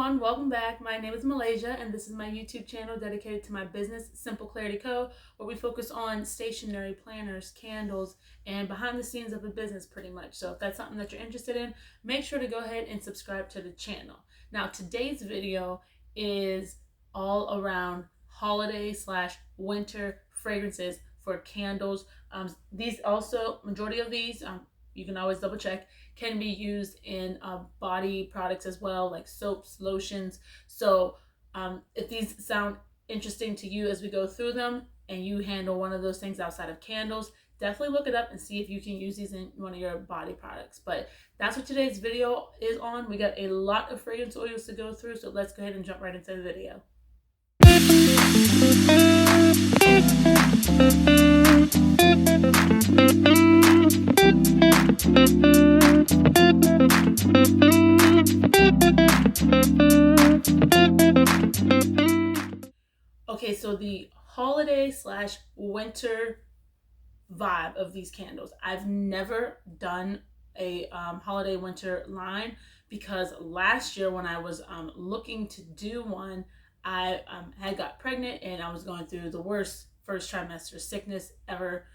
everyone, welcome back. My name is Malaysia and this is my YouTube channel dedicated to my business, Simple Clarity Co., where we focus on stationery, planners, candles, and behind the scenes of a business pretty much. So if that's something that you're interested in, make sure to go ahead and subscribe to the channel. Now today's video is all around holiday/winter fragrances for candles. These also, majority of these, you can always double check, can be used in body products as well, like soaps, lotions. So if these sound interesting to you as we go through them and you handle one of those things outside of candles, definitely look it up and see if you can use these in one of your body products. But that's what today's video is on. We got a lot of fragrance oils to go through, so let's go ahead and jump right into the video. Okay, so the holiday/winter vibe of these candles. I've never done a holiday winter line because last year when I was looking to do one, I had got pregnant and I was going through the worst first trimester sickness ever.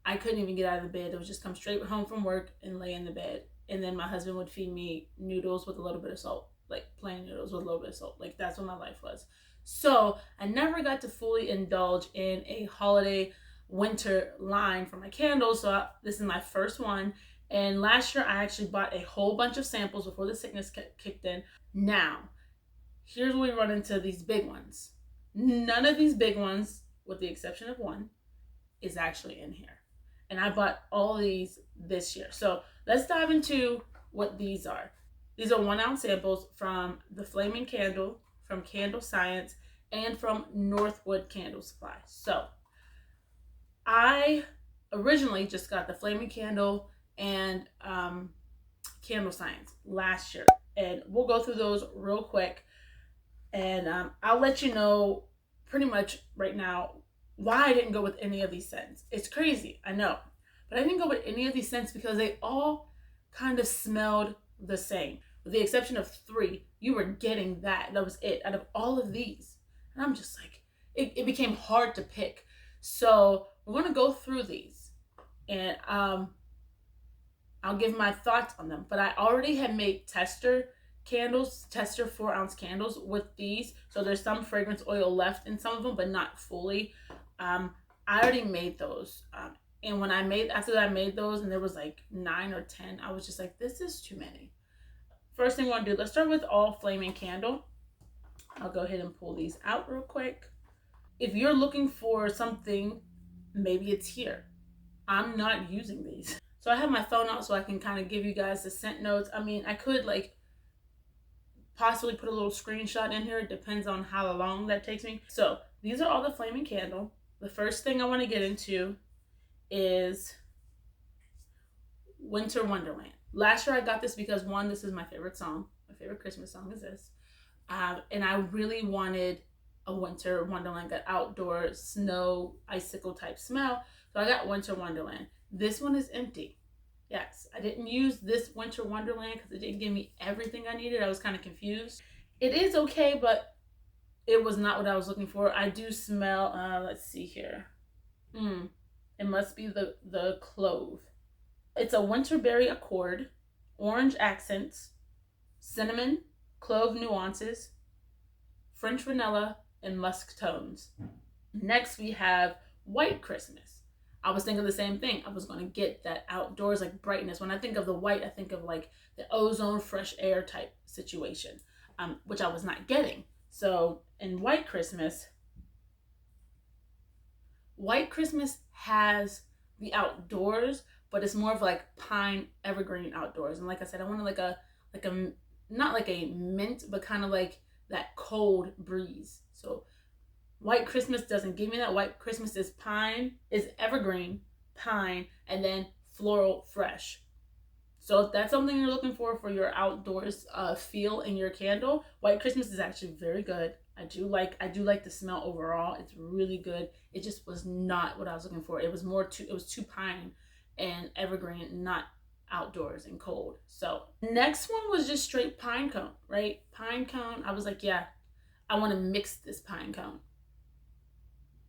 I couldn't even get out of the bed. It would just come straight home from work and lay in the bed. And then my husband would feed me noodles with a little bit of salt, like plain noodles with a little bit of salt. Like that's what my life was. So I never got to fully indulge in a holiday winter line for my candles. So this is my first one. And last year I actually bought a whole bunch of samples before the sickness kicked in. Now, here's where we run into these big ones. None of these big ones, with the exception of one, is actually in here. And I bought all these this year. So let's dive into what these are. These are 1 ounce samples from the Flaming Candle, from Candle Science, and from Northwood Candle Supply. So I originally just got the Flaming Candle and Candle Science last year. And we'll go through those real quick. And I'll let you know pretty much right now why I didn't go with any of these scents. It's crazy, I know. But I didn't go with any of these scents because they all kind of smelled the same. With the exception of 3, you were getting that. That was it out of all of these. And I'm just like, it became hard to pick. So we're going to go through these. And I'll give my thoughts on them. But I already had made tester candles, tester 4 ounce candles with these. So there's some fragrance oil left in some of them, but not fully. I already made those. And when after I made those and there was like 9 or 10, I was just like, this is too many. First thing we're gonna do, let's start with all Flaming Candle. I'll go ahead and pull these out real quick. If you're looking for something, maybe it's here. I'm not using these. So I have my phone out so I can kind of give you guys the scent notes. I mean, I could like possibly put a little screenshot in here. It depends on how long that takes me. So these are all the Flaming Candle. The first thing I want to get into is Winter Wonderland. Last year I got this because 1, this is my favorite song. My favorite Christmas song is this. And I really wanted a Winter Wonderland, that outdoor snow icicle type smell. So I got Winter Wonderland. This one is empty. Yes, I didn't use this Winter Wonderland because it didn't give me everything I needed. I was kind of confused. It is okay, but it was not what I was looking for. I do smell, let's see here. It must be the clove. It's a Winterberry Accord, orange accents, cinnamon, clove nuances, French vanilla, and musk tones. Next we have White Christmas. I was thinking the same thing. I was going to get that outdoors like brightness. When I think of the white, I think of like the ozone fresh air type situation, which I was not getting. So in White Christmas has the outdoors, but it's more of like pine evergreen outdoors. And like I said, I wanted like a not like a mint, but kind of like that cold breeze. So White Christmas doesn't give me that. White Christmas is evergreen, pine, and then floral fresh. So if that's something you're looking for your outdoors feel in your candle, White Christmas is actually very good. I do like the smell overall. It's really good. It just was not what I was looking for. It was too pine and evergreen, not outdoors and cold. So next one was just straight pine cone, right? Pine cone. I was like, yeah, I want to mix this pine cone.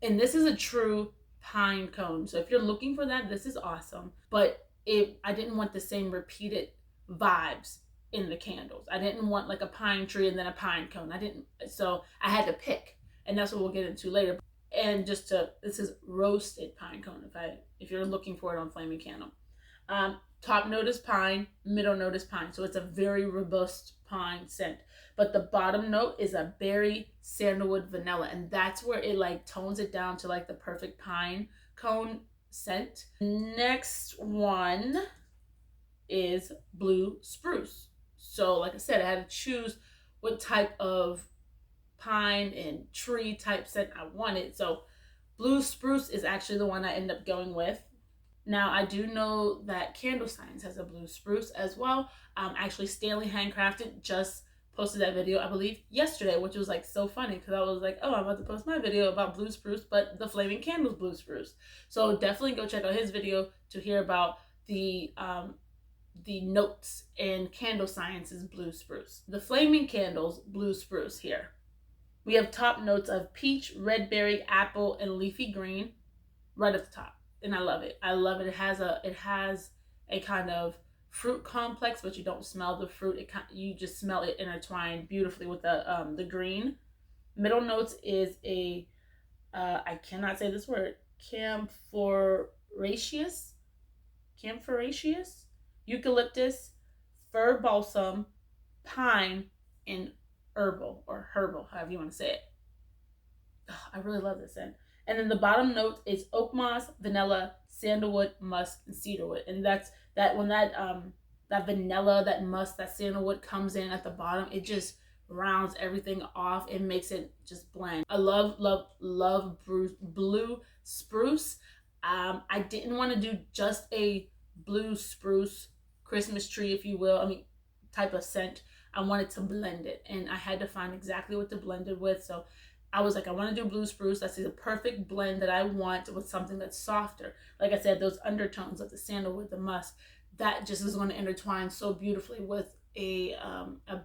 And this is a true pine cone. So if you're looking for that, this is awesome. But I didn't want the same repeated vibes in the candles. I didn't want like a pine tree and then a pine cone. So I had to pick, and that's what we'll get into later. And this is roasted pine cone. If you're looking for it on Flaming Candle, top note is pine, middle note is pine. So it's a very robust pine scent. But the bottom note is a berry, sandalwood, vanilla, and that's where it like tones it down to like the perfect pine cone scent. Next one is blue spruce. So like I said, I had to choose what type of pine and tree type scent I wanted. So blue spruce is actually the one I ended up going with. Now I do know that Candle Science has a blue spruce as well. Actually Stanley Handcrafted just posted that video, I believe yesterday, which was like so funny because I was like, oh, I'm about to post my video about blue spruce, but the Flaming Candles blue spruce. So definitely go check out his video to hear about the notes in Candle Science's blue spruce. The Flaming Candles blue spruce here. We have top notes of peach, red berry, apple, and leafy green right at the top. And I love it. I love it. It has a kind of fruit complex, but you don't smell the fruit. You just smell it intertwined beautifully with the green. Middle notes is I cannot say this word, camphoraceous, eucalyptus, fir balsam, pine, and herbal, however you want to say it. Oh, I really love this scent. And then the bottom note is oak moss, vanilla, sandalwood, musk, and cedarwood. And that's when that vanilla, that musk, that sandalwood comes in at the bottom, it just rounds everything off. It makes it just blend. I love blue spruce. I didn't want to do just a blue spruce Christmas tree, if you will. Type of scent. I wanted to blend it, and I had to find exactly what to blend it with. So I was like, I want to do blue spruce. That's the perfect blend that I want with something that's softer. Like I said, those undertones of the sandalwood, the musk, that just is going to intertwine so beautifully with a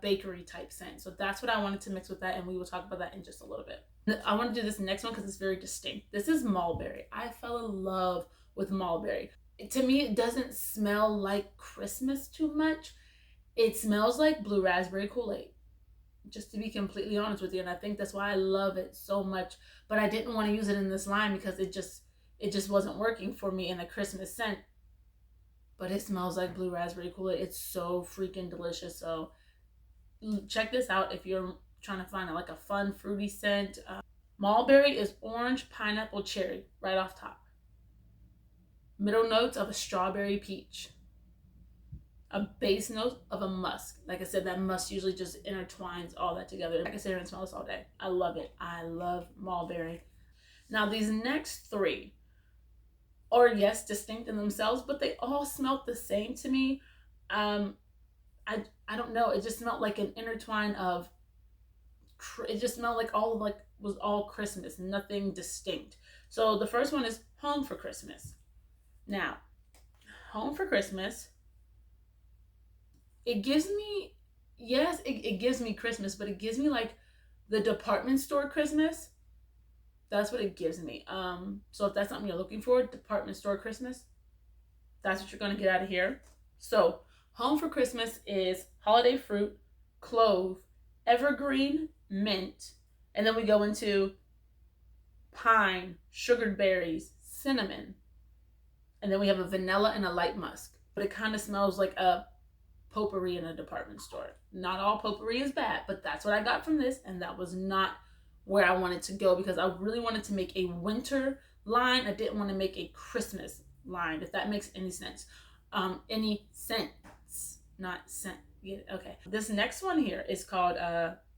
bakery type scent. So that's what I wanted to mix with that, and we will talk about that in just a little bit. I want to do this next one because it's very distinct. This is mulberry. I fell in love with mulberry. To me, it doesn't smell like Christmas too much. It smells like blue raspberry Kool-Aid, just to be completely honest with you. And I think that's why I love it so much. But I didn't want to use it in this line because it just wasn't working for me in a Christmas scent. But it smells like blue raspberry Kool-Aid. It's so freaking delicious. So check this out if you're trying to find like a fun fruity scent. Mulberry is orange, pineapple, cherry right off top. Middle notes of a strawberry peach. A base note of a musk. Like I said, that musk usually just intertwines all that together. I can sit here and smell this all day. I love it. I love mulberry. Now these next three are, yes, distinct in themselves, but they all smelled the same to me. I don't know. It just smelled like an intertwine of. It just smelled like was all Christmas. Nothing distinct. So the first one is Home for Christmas. Now, Home for Christmas. It gives me, yes, it gives me Christmas, but it gives me like the department store Christmas. That's what it gives me. So if that's something you're looking for, department store Christmas, that's what you're going to get out of here. So Home for Christmas is holiday fruit, clove, evergreen, mint, and then we go into pine, sugared berries, cinnamon, and then we have a vanilla and a light musk. But it kind of smells like a potpourri in a department store. Not all potpourri is bad, but that's what I got from this, and that was not where I wanted to go because I really wanted to make a winter line. I didn't want to make a Christmas line, if that makes any sense. Any sense, not scent. Yeah, okay. This next one here is called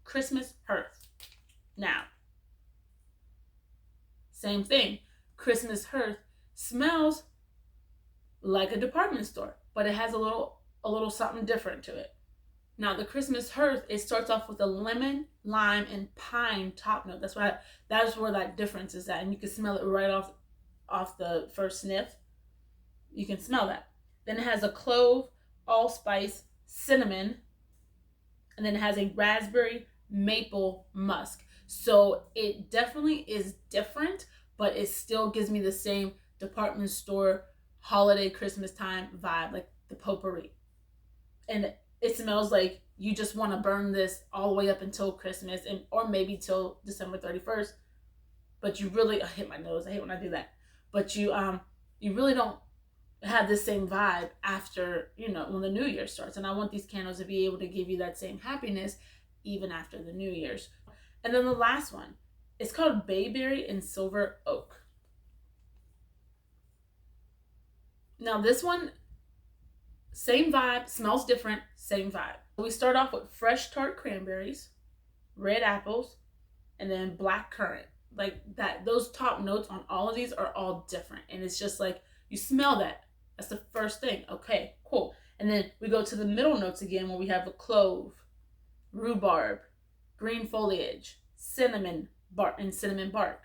Christmas Hearth. Now, same thing. Christmas Hearth smells like a department store, but it has a little something different to it. Now the Christmas Hearth, it starts off with a lemon, lime, and pine top note. That's where that difference is at, and you can smell it right off the first sniff. You can smell that. Then it has a clove, allspice, cinnamon, and then it has a raspberry maple musk. So it definitely is different, but it still gives me the same department store holiday Christmas time vibe, like the potpourri. And it smells like you just want to burn this all the way up until Christmas, and or maybe till December 31st. But you really, I hit my nose. I hate when I do that. But you really don't have the same vibe after, when the new year starts. And I want these candles to be able to give you that same happiness even after the New Year's. And then the last one, it's called Bayberry and Silver Oak. Now this one, same vibe, smells different, same vibe. We start off with fresh tart cranberries, red apples, and then black currant. Like that, those top notes on all of these are all different. And it's just like, you smell that. That's the first thing. Okay, cool. And then we go to the middle notes again where we have a clove, rhubarb, green foliage, cinnamon bark, and cinnamon bark.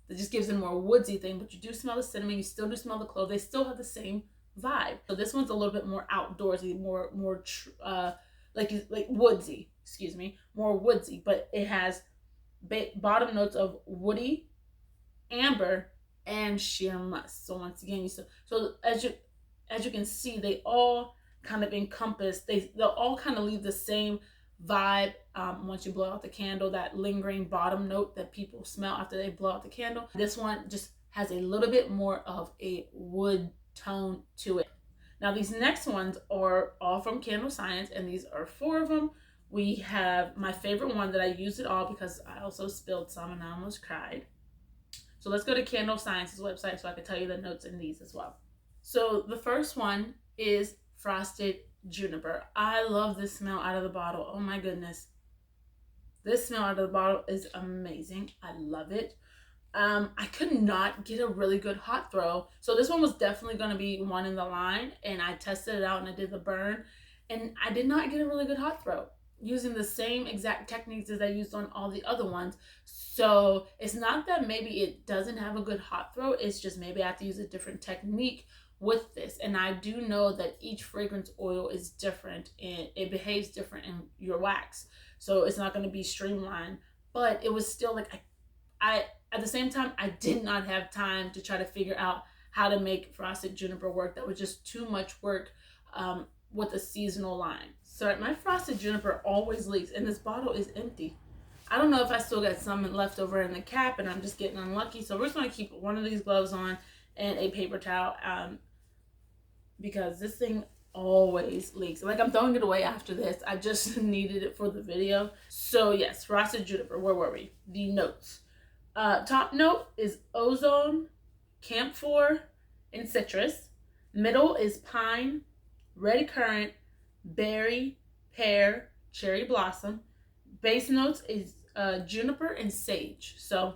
It just gives it a more woodsy thing, but you do smell the cinnamon, you still do smell the clove. They still have the same vibe. So this one's a little bit more outdoorsy, more like woodsy, more woodsy, but it has bottom notes of woody, amber, and sheer musk. So once again, so as you can see, they all kind of encompass. They'll all kind of leave the same vibe once you blow out the candle. That lingering bottom note that people smell after they blow out the candle. This one just has a little bit more of a wood tone to it. Now these next ones are all from Candle Science, and these are 4 of them. We have my favorite one that I used it all because I also spilled some and I almost cried. So let's go to Candle Science's website so I can tell you the notes in these as well. So the first one is Frosted Juniper. I love this smell out of the bottle. Oh my goodness. This smell out of the bottle is amazing. I love it. I could not get a really good hot throw. So this one was definitely going to be one in the line, and I tested it out and I did the burn, and I did not get a really good hot throw using the same exact techniques as I used on all the other ones. So it's not that maybe it doesn't have a good hot throw, it's just maybe I have to use a different technique with this. And I do know that each fragrance oil is different and it behaves different in your wax. So it's not going to be streamlined, but it was still like, I at the same time, I did not have time to try to figure out how to make Frosted Juniper work. That was just too much work with a seasonal line. So my Frosted Juniper always leaks, and this bottle is empty. I don't know if I still got some left over in the cap and I'm just getting unlucky. So we're just going to keep one of these gloves on and a paper towel because this thing always leaks. Like, I'm throwing it away after this. I just needed it for the video. So yes, Frosted Juniper. Where were we? The notes. Top note is ozone, camphor, and citrus. Middle is pine, red currant, berry, pear, cherry blossom. Base notes is juniper and sage. So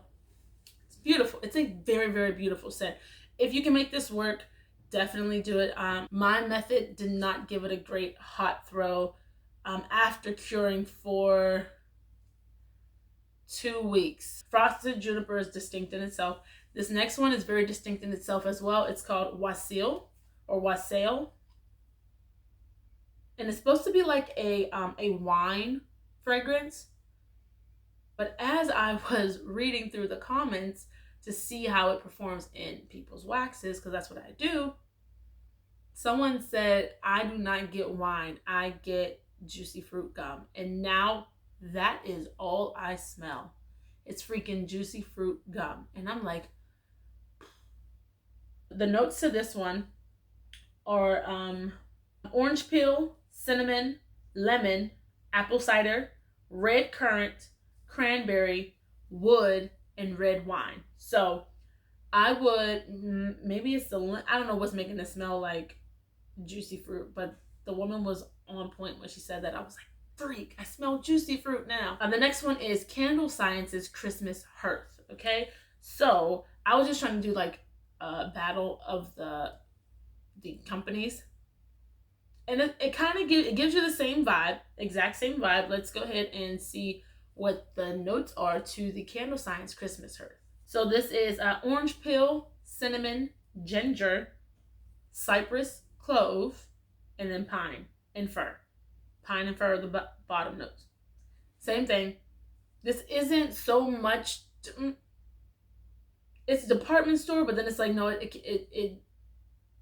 it's beautiful. It's a very, very beautiful scent. If you can make this work, definitely do it. My method did not give it a great hot throw after curing for 2 weeks. Frosted Juniper is distinct in itself. This next one is very distinct in itself as well. It's called Wassail or Wassail. And it's supposed to be like a wine fragrance. But as I was reading through the comments to see how it performs in people's waxes, because that's what I do, someone said, I do not get wine, I get juicy fruit gum. And now that is all I smell. It's freaking juicy fruit gum. And I'm like, the notes to this one are orange peel, cinnamon, lemon, apple cider, red currant, cranberry, wood, and red wine. So I would, maybe it's I don't know what's making it smell like juicy fruit, but the woman was on point when she said that. I was like, freak, I smell juicy fruit now. The next one is Candle Science's Christmas Hearth. Okay, so I was just trying to do like a battle of the companies, and it kind of gives you the same vibe, exact same vibe. Let's go ahead and see what the notes are to the Candle Science Christmas Hearth. So this is orange peel, cinnamon, ginger, cypress, clove, and then pine and fir. Pine and fir are the bottom notes. Same thing. This isn't so much. It's a department store, but then it's like no,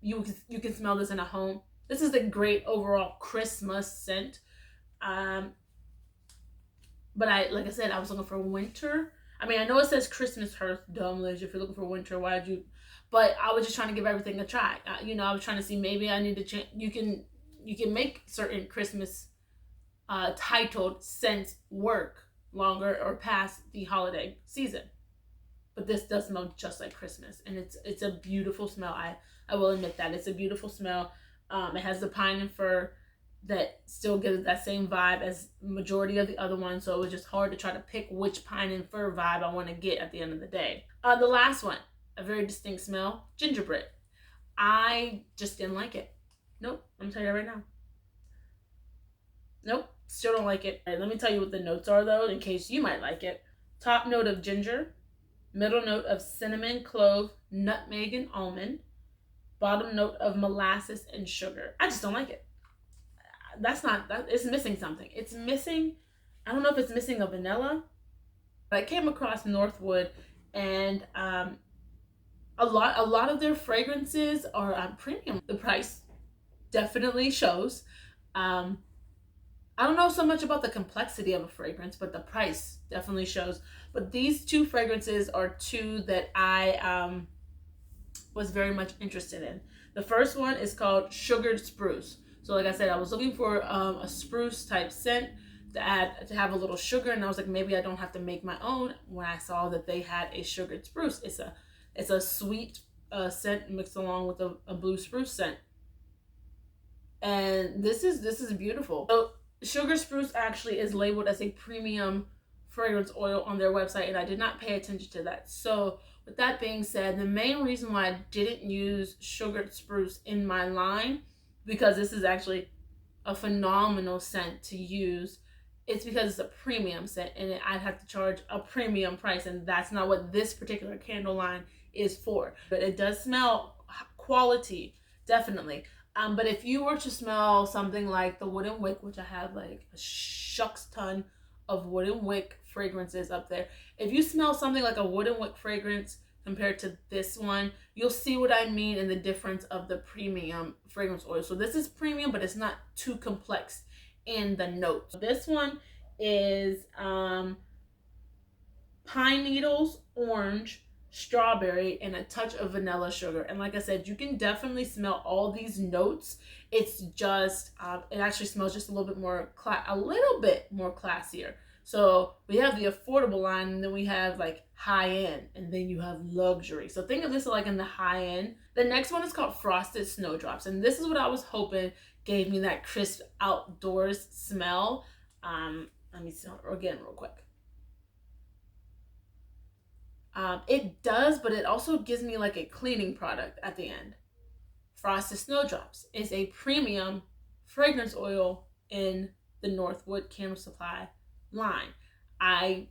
you can smell this in a home. This is a great overall Christmas scent. Um, but like I said, I was looking for winter. I mean, I know it says Christmas hearth dumplings. If you're looking for winter, why'd you? But I was just trying to give everything a try. I was trying to see maybe I need to change. You can make certain Christmas titled scents work longer or past the holiday season. But this does smell just like Christmas, and it's a beautiful smell. I will admit that it's a beautiful smell. It has the pine and fir that still gives that same vibe as majority of the other ones, so it was just hard to try to pick which pine and fir vibe I want to get at the end of the day. The last one, a very distinct smell, gingerbread. I just didn't like it. Nope, I'm telling you right now. Nope, still don't like it. All right, let me tell you what the notes are though, in case you might like it. Top note of ginger, middle note of cinnamon, clove, nutmeg, and almond, bottom note of molasses and sugar. I just don't like it. It's missing something. It's missing, I don't know if it's missing a vanilla, but I came across Northwood, and a lot of their fragrances are premium. The price definitely shows. I don't know so much about the complexity of a fragrance, but the price definitely shows. But these two fragrances are two that I was very much interested in. The first one is called Sugared Spruce. So like I said, I was looking for a spruce type scent to have a little sugar, and I was like, maybe I don't have to make my own. When I saw that they had a sugared spruce, it's a sweet scent mixed along with a blue spruce scent, and this is beautiful. So Sugar Spruce actually is labeled as a premium fragrance oil on their website, and I did not pay attention to that. So with that being said, the main reason why I didn't use Sugared Spruce in my line, because this is actually a phenomenal scent to use, it's because it's a premium scent, and I'd have to charge a premium price, and that's not what this particular candle line is for. But it does smell quality, definitely. But if you were to smell something like the Wooden Wick, which I have like a shucks ton of Wooden Wick fragrances up there. If you smell something like a Wooden Wick fragrance compared to this one, you'll see what I mean in the difference of the premium fragrance oil. So this is premium, but it's not too complex in the notes. This one is pine needles, orange, strawberry, and a touch of vanilla sugar. And like I said, you can definitely smell all these notes. It's just it actually smells just a little bit more classier. So we have the affordable line, and then we have like high end, and then you have luxury. So think of this like in the high end. The next one is called Frosted Snowdrops, and this is what I was hoping gave me that crisp outdoors smell. Let me smell it again real quick. It does, but it also gives me like a cleaning product at the end. Frosted Snowdrops is a premium fragrance oil in the Northwood Candle Supply line. I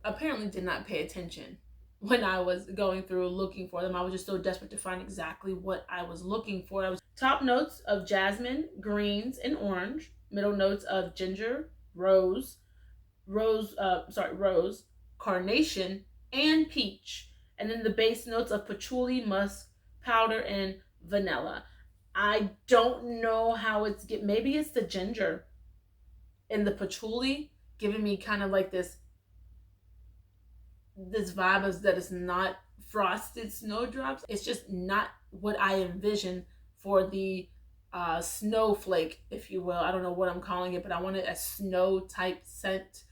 apparently did not pay attention when I was going through looking for them. I was just so desperate to find exactly what I was looking for. Top notes of jasmine, greens, and orange. Middle notes of ginger, rose, carnation, and peach. And then the base notes of patchouli, musk, powder, and vanilla. I don't know how maybe it's the ginger and the patchouli giving me kind of like this vibe is that it's not frosted snowdrops. It's just not what I envision for the snowflake, if you will. I don't know what I'm calling it, but I wanted a snow type scent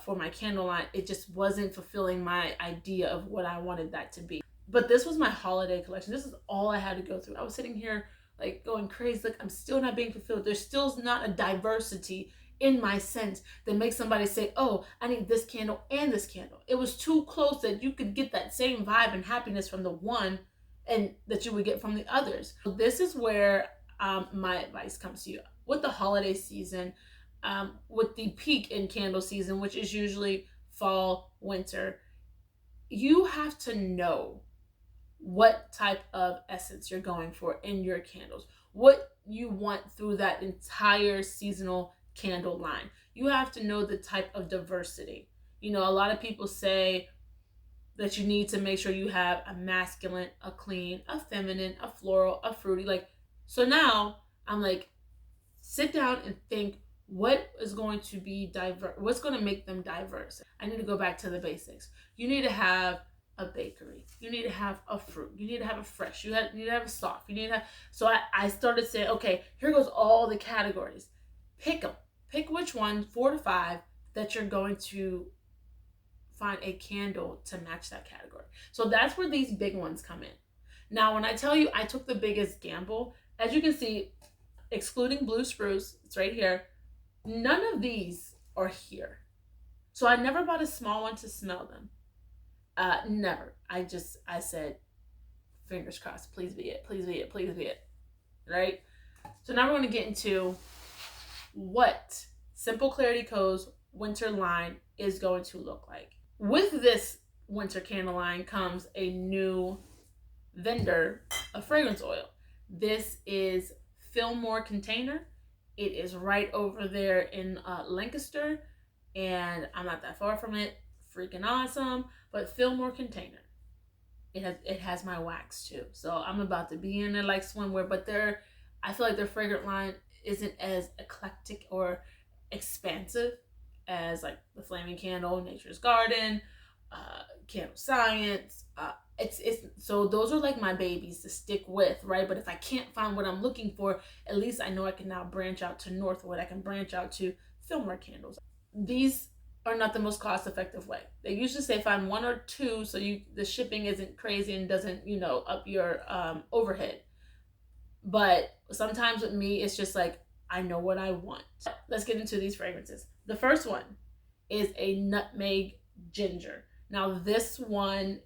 for my candle line. It just wasn't fulfilling my idea of what I wanted that to be. But this was my holiday collection. This is all I had to go through. I was sitting here like going crazy. Like, I'm still not being fulfilled. There's still not a diversity in my scent that makes somebody say, oh, I need this candle and this candle. It was too close that you could get that same vibe and happiness from the one and that you would get from the others. So this is where my advice comes to you. With the holiday season, with the peak in candle season, which is usually fall, winter, you have to know what type of essence you're going for in your candles. what you want through that entire seasonal candle line. You have to know the type of diversity. You know, a lot of people say that you need to make sure you have a masculine, a clean, a feminine, a floral, a fruity. Like, so now I'm like, sit down and think, what is going to be diverse? What's going to make them diverse? I need to go back to the basics. You need to have a bakery. You need to have a fruit. You need to have a fresh. You need to have a soft. You need to have. So I started saying, okay, here goes all the categories. Pick them. Pick which one, 4 to 5, that you're going to find a candle to match that category. So that's where these big ones come in. Now, when I tell you I took the biggest gamble, as you can see, excluding blue spruce, it's right here, none of these are here. So I never bought a small one to smell them. Never. I said, fingers crossed, please be it, please be it, please be it. Right? So now we're going to get into what Simple Clarity Co.'s winter line is going to look like. With this winter candle line comes a new vendor of fragrance oil. This is Fillmore Container. It is right over there in Lancaster, and I'm not that far from it. Freaking awesome. But Fillmore Container, it has my wax too. So I'm about to be in there like swimwear, but I feel like their fragrance line isn't as eclectic or expansive as like the Flaming Candle, Nature's Garden, Candle Science. It's so those are like my babies to stick with, right? But if I can't find what I'm looking for, at least I know I can now branch out to Northwood. I can branch out to Fillmore candles. These are not the most cost-effective way. They usually say find 1 or 2 so the shipping isn't crazy and doesn't, up your overhead. But sometimes with me, it's just like, I know what I want. Let's get into these fragrances. The first one is a nutmeg ginger. Now this one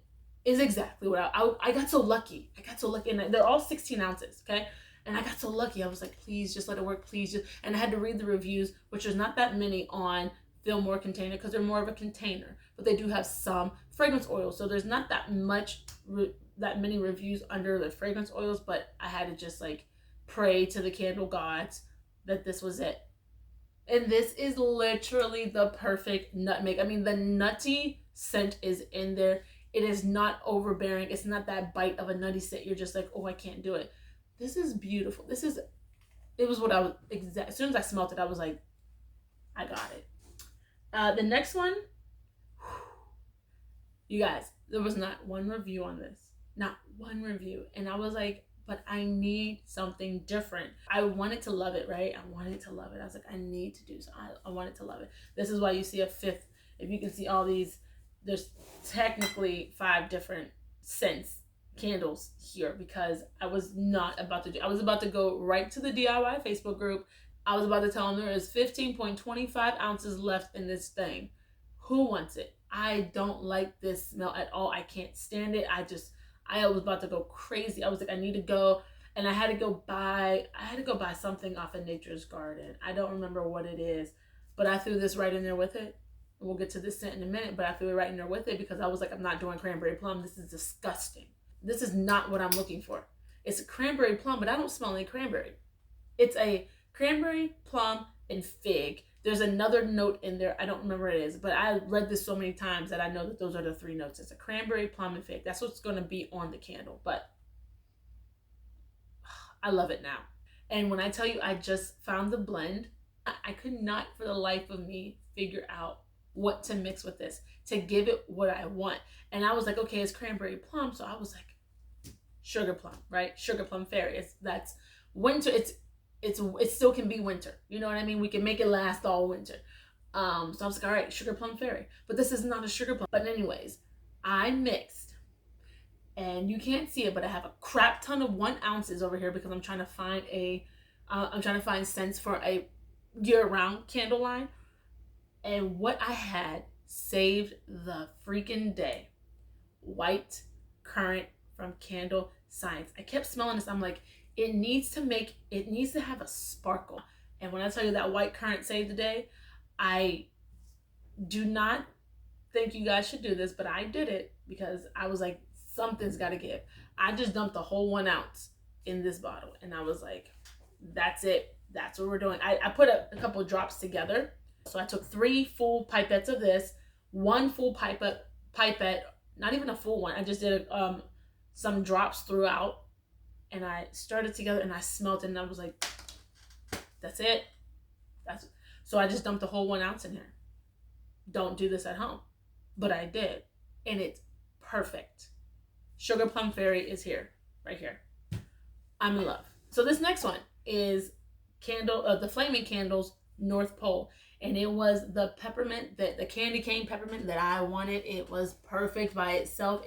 is exactly what I got so lucky. And they're all 16 ounces, okay? And I got so lucky. I was like, please just let it work, please just. And I had to read the reviews, which there's not that many on Fillmore Container because they're more of a container, but they do have some fragrance oils. So there's not that many reviews under the fragrance oils, but I had to just like pray to the candle gods that this was it. And this is literally the perfect nutmeg. I mean, the nutty scent is in there. It is not overbearing. It's not that bite of a nutty scent. You're just like, oh, I can't do it. This is beautiful. It was what I was, as soon as I smelled it, I was like, I got it. The next one, you guys, there was not one review on this. Not one review. And I was like, but I need something different. I wanted to love it, right? I wanted to love it. I was like, I need to do something. I wanted to love it. This is why you see a 5th. If you can see all these, there's technically 5 different scents, candles here, because I was not about to do, I was about to go right to the DIY Facebook group. I was about to tell them there is 15.25 ounces left in this thing. Who wants it? I don't like this smell at all. I can't stand it. I was about to go crazy. I was like, I need to go. And I had to go buy something off of Nature's Garden. I don't remember what it is, but I threw this right in there with it. We'll get to this scent in a minute, but I threw it right in there with it because I was like, I'm not doing cranberry plum. This is disgusting. This is not what I'm looking for. It's a cranberry plum, but I don't smell any cranberry. It's a cranberry, plum, and fig. There's another note in there. I don't remember what it is, but I read this so many times that I know that those are the 3 notes. It's a cranberry, plum, and fig. That's what's going to be on the candle, but I love it now. And when I tell you I just found the blend, I could not for the life of me figure out what to mix with this to give it what I want. And I was like, okay, it's cranberry plum. So I was like, sugar plum, right? Sugar plum fairy. That's winter. It still can be winter. You know what I mean? We can make it last all winter. So I was like, all right, sugar plum fairy. But this is not a sugar plum. But anyways, I mixed, and you can't see it, but I have a crap ton of 1 ounces over here because I'm trying to find scents for a year-round candle line. And what I had saved the freaking day. White Currant from Candle Science. I kept smelling this. I'm like, it needs to have a sparkle. And when I tell you that White Currant saved the day, I do not think you guys should do this, but I did it because I was like, something's got to give. I just dumped the whole 1 ounce in this bottle. And I was like, that's it. That's what we're doing. I put a couple drops together. So I took 3 full pipettes of this, 1 full pipette, not even a full one. I just did some drops throughout, and I stirred it together, and I smelled it, and I was like, that's it. So I just dumped the whole 1 ounce in here. Don't do this at home, but I did, and it's perfect. Sugar Plum Fairy is here, right here. I'm in love. So this next one is the Flaming Candles North Pole, and it was the peppermint, the candy cane peppermint that I wanted. It was perfect by itself.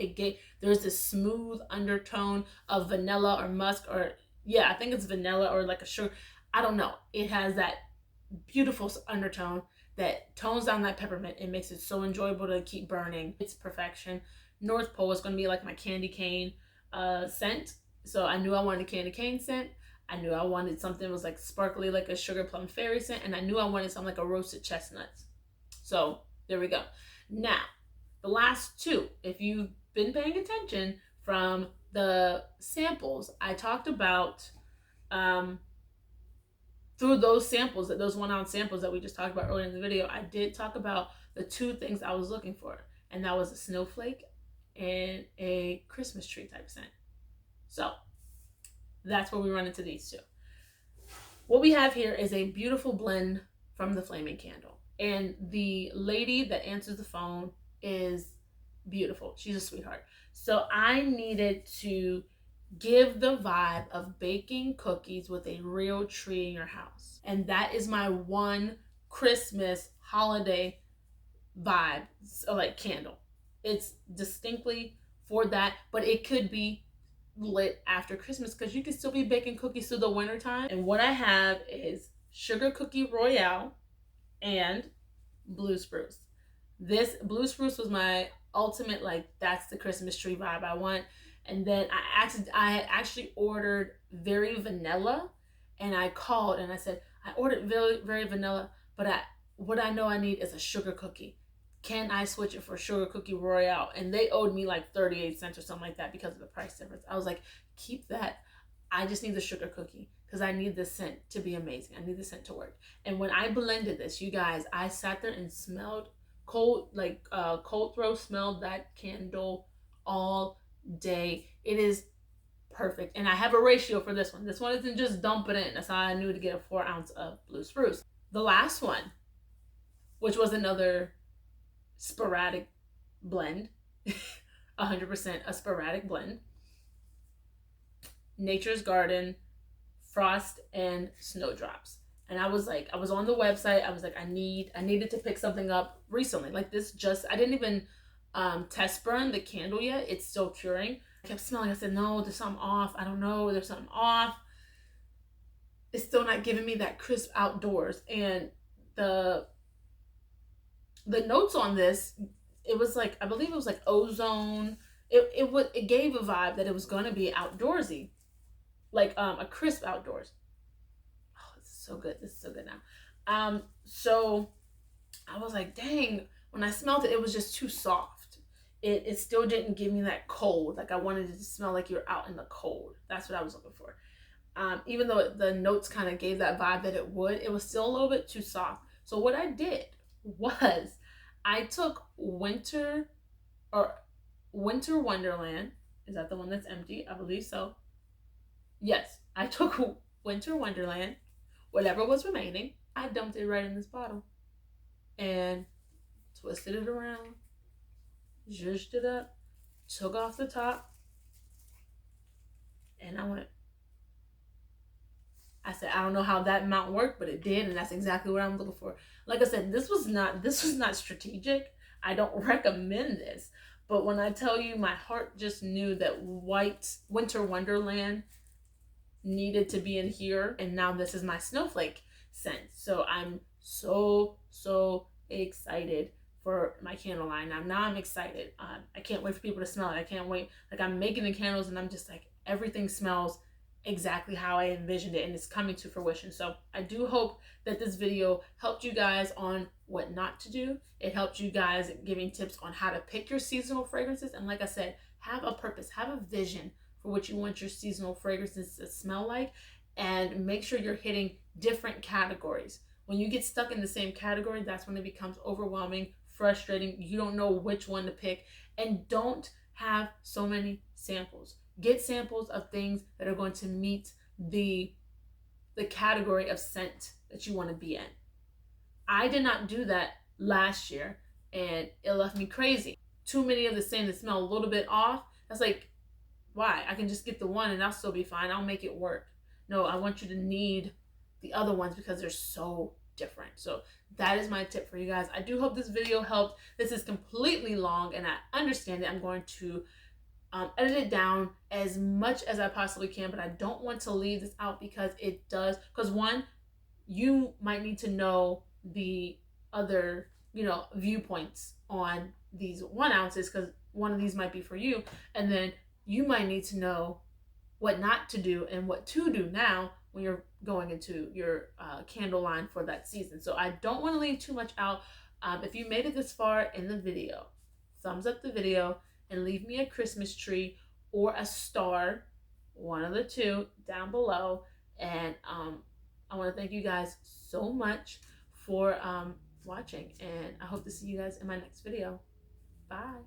There's this smooth undertone of vanilla or musk, or yeah, I think it's vanilla or like a sugar. I don't know. It has that beautiful undertone that tones down that peppermint and makes it so enjoyable to keep burning. It's perfection. North Pole is going to be like my candy cane scent. So I knew I wanted a candy cane scent. I knew I wanted something that was like sparkly, like a Sugar Plum Fairy scent. And I knew I wanted something like a roasted chestnuts. So there we go. Now, the last 2, if you've been paying attention from the samples, I talked about through those samples, those 1 ounce samples that we just talked about earlier in the video, I did talk about the 2 things I was looking for. And that was a snowflake and a Christmas tree type scent. So that's where we run into these 2. What we have here is a beautiful blend from the Flaming Candle. And the lady that answers the phone is beautiful. She's a sweetheart. So I needed to give the vibe of baking cookies with a real tree in your house. And that is my one Christmas holiday vibe, so like candle. It's distinctly for that, but it could be lit after Christmas because you can still be baking cookies through the winter time. And what I have is Sugar Cookie Royale and Blue Spruce. This Blue Spruce was my ultimate, like, that's the Christmas tree vibe I want. And then I actually ordered very vanilla, and I called and I said, I ordered very, very vanilla, but what I know I need is a sugar cookie. Can I switch it for Sugar Cookie Royale? And they owed me like 38 cents or something like that because of the price difference. I was like, keep that. I just need the sugar cookie because I need the scent to be amazing. I need the scent to work. And when I blended this, you guys, I sat there and smelled cold throw, smelled that candle all day. It is perfect. And I have a ratio for this one. This one isn't just dump it in. That's how I knew to get a 4 ounce of Blue Spruce. The last one, which was another sporadic blend, 100% a sporadic blend, Nature's Garden Frost and Snowdrops. And I was on the website, I was like, I needed to pick something up recently like this. I didn't even test burn the candle yet. It's still curing. I kept smelling. I said, no, there's something off. I don't know, there's something off. It's still not giving me that crisp outdoors. And the notes on this, it was like, I believe it was like ozone. It gave a vibe that it was gonna be outdoorsy, like a crisp outdoors. Oh, this is so good. This is so good now. So I was like, dang, when I smelled it, it was just too soft. It still didn't give me that cold. Like I wanted it to smell like you're out in the cold. That's what I was looking for. Even though the notes kind of gave that vibe that it was still a little bit too soft. So what I did was I took Winter Wonderland. Is that the one that's empty? I believe so. Yes, I took Winter Wonderland, whatever was remaining, I dumped it right in this bottle and twisted it around, zhuzhed it up, took off the top, and I said, I don't know how that amount worked, but it did, and that's exactly what I'm looking for. Like I said, this was not strategic. I don't recommend this. But when I tell you, my heart just knew that Winter Wonderland needed to be in here, and now this is my snowflake scent. So I'm so excited for my candle line. Now I'm excited. I can't wait for people to smell it. I can't wait. Like, I'm making the candles, and I'm just like, everything smells exactly how I envisioned it, and it's coming to fruition. So I do hope that this video helped you guys on what not to do. It helped you guys giving tips on how to pick your seasonal fragrances. And like I said, have a purpose, have a vision for what you want your seasonal fragrances to smell like, and make sure you're hitting different categories. When you get stuck in the same category, that's when it becomes overwhelming, frustrating. You don't know which one to pick, and don't have so many samples. Get samples of things that are going to meet the category of scent that you want to be in. I did not do that last year, and it left me crazy. Too many of the same that smell a little bit off. That's like, why? I can just get the one and I'll still be fine. I'll make it work. No, I want you to need the other ones because they're so different. So that is my tip for you guys. I do hope this video helped. This is completely long, and I understand it. I'm going to edit it down as much as I possibly can, but I don't want to leave this out because it does. Because one, you might need to know the other, viewpoints on these 1 ounces, because one of these might be for you, and then you might need to know what not to do and what to do now when you're going into your candle line for that season. So I don't want to leave too much out. If you made it this far in the video, thumbs up the video and leave me a Christmas tree or a star, one of the two, down below. And I want to thank you guys so much for watching, and I hope to see you guys in my next video. Bye.